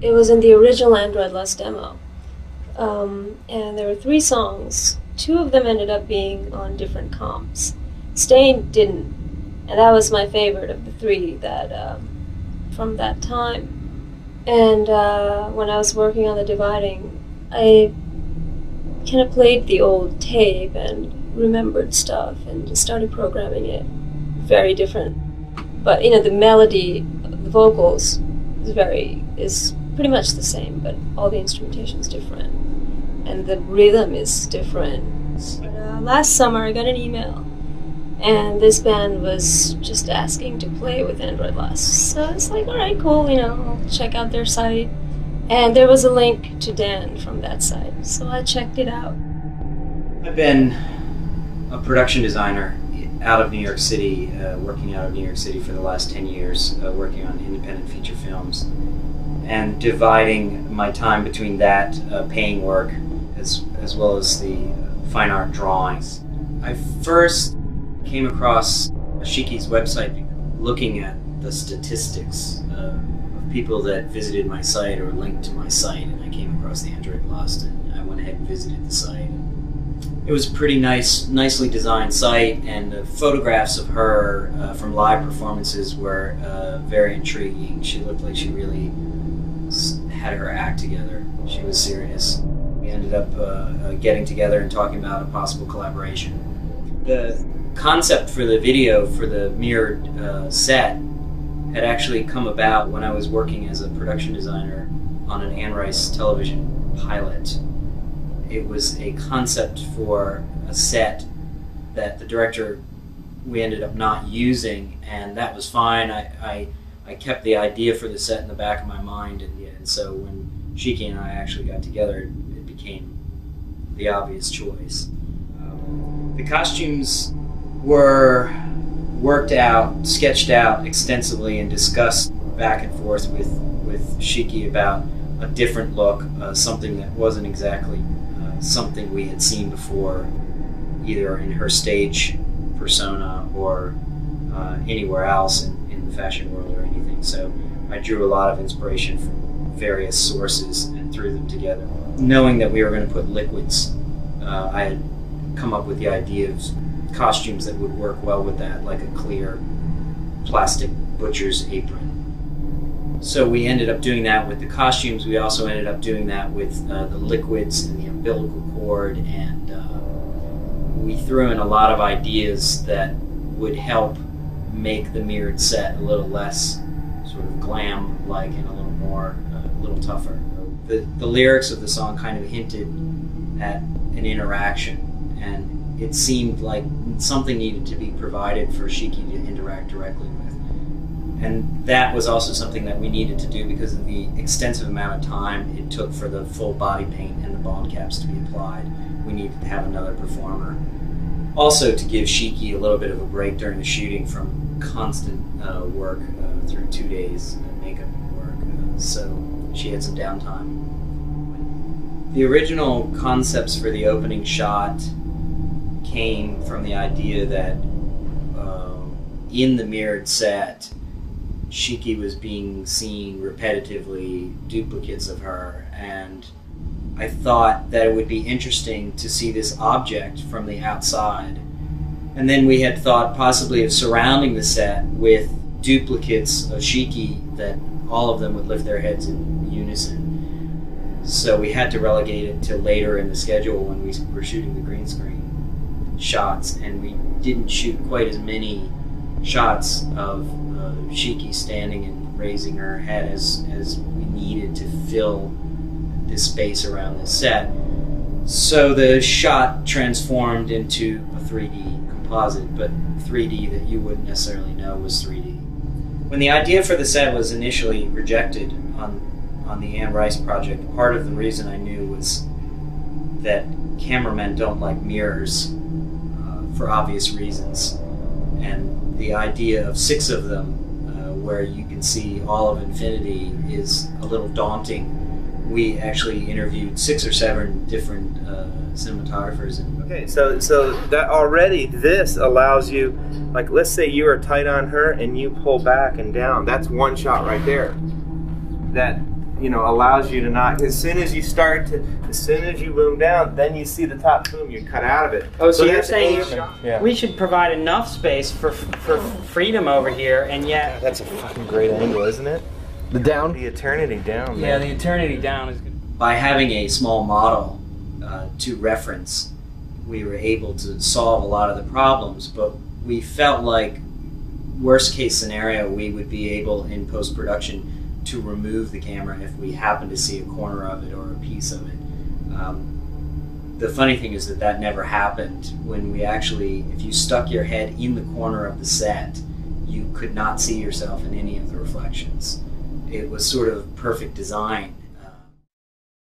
it was in the original Android Lost demo. And there were 3 songs. 2 of them ended up being on different comps. Stained didn't. And that was my favorite of the 3 that from that time. And when I was working on the dividing, I kind of played the old tape and remembered stuff and just started programming it. Very different. But, you know, the melody, the vocals is pretty much the same, but all the instrumentation is different. And the rhythm is different. But, last summer I got an email, and this band was just asking to play with Android Lost. So it's like, alright, cool, you know, I'll check out their site. And there was a link to Dan from that site, so I checked it out. I've been a production designer out of New York City, working out of New York City for the last 10 years, working on independent feature films, and dividing my time between that paying work as well as the fine art drawings. I first came across Shiki's website looking at the statistics of people that visited my site or linked to my site, and I came across the Android Lost, and I went ahead and visited the site. It was a pretty nicely designed site, and the photographs of her from live performances were very intriguing. She looked like she really had her act together. She was serious. We ended up getting together and talking about a possible collaboration. The concept for the video for the mirrored set had actually come about when I was working as a production designer on an Anne Rice television pilot. It was a concept for a set that the director, we ended up not using, and that was fine. I kept the idea for the set in the back of my mind, and so when Shiki and I actually got together, it became the obvious choice. The costumes were worked out, sketched out extensively, and discussed back and forth with Shiki about a different look, something that wasn't exactly something we had seen before, either in her stage persona or anywhere else in the fashion world or anything. So I drew a lot of inspiration from various sources and threw them together. Knowing that we were going to put liquids, I had come up with the idea of costumes that would work well with that, like a clear plastic butcher's apron. So we ended up doing that with the costumes. We also ended up doing that with the liquids and the umbilical cord, and we threw in a lot of ideas that would help make the mirrored set a little less sort of glam-like and a little tougher. The lyrics of the song kind of hinted at an interaction, and it seemed like something needed to be provided for Shiki to interact directly with. And that was also something that we needed to do because of the extensive amount of time it took for the full body paint and the bald caps to be applied. We needed to have another performer. Also to give Shiki a little bit of a break during the shooting from constant work through 2 days of makeup work. So she had some downtime. The original concepts for the opening shot came from the idea that in the mirrored set, Shiki was being seen repetitively, duplicates of her, and I thought that it would be interesting to see this object from the outside. And then we had thought possibly of surrounding the set with duplicates of Shiki that all of them would lift their heads in unison. So we had to relegate it to later in the schedule when we were shooting the green screen shots, and we didn't shoot quite as many shots of Shiki standing and raising her head as we needed to fill this space around the set. So the shot transformed into a 3D composite, but 3D that you wouldn't necessarily know was 3D. When the idea for the set was initially rejected on the Anne Rice project, part of the reason I knew was that cameramen don't like mirrors for obvious reasons, and the idea of 6 of them where you can see all of infinity is a little daunting. We actually interviewed 6 or 7 different cinematographers. Okay, so that already, this allows you, like, let's say you are tight on her and you pull back and down. That's one shot right there. That allows you to not. As soon as you boom down, then you see the top boom. You're cut out of it. Oh, so you're that's saying yeah. we should provide enough space for freedom over here, and yet That's a fucking great angle, isn't it? The down? The eternity down. yeah, Man. the eternity down is good. By having a small model to reference, we were able to solve a lot of the problems, but we felt like worst case scenario we would be able in post-production to remove the camera if we happen to see a corner of it or a piece of it. The funny thing is that never happened. When we actually, if you stuck your head in the corner of the set, you could not see yourself in any of the reflections. It was sort of perfect design.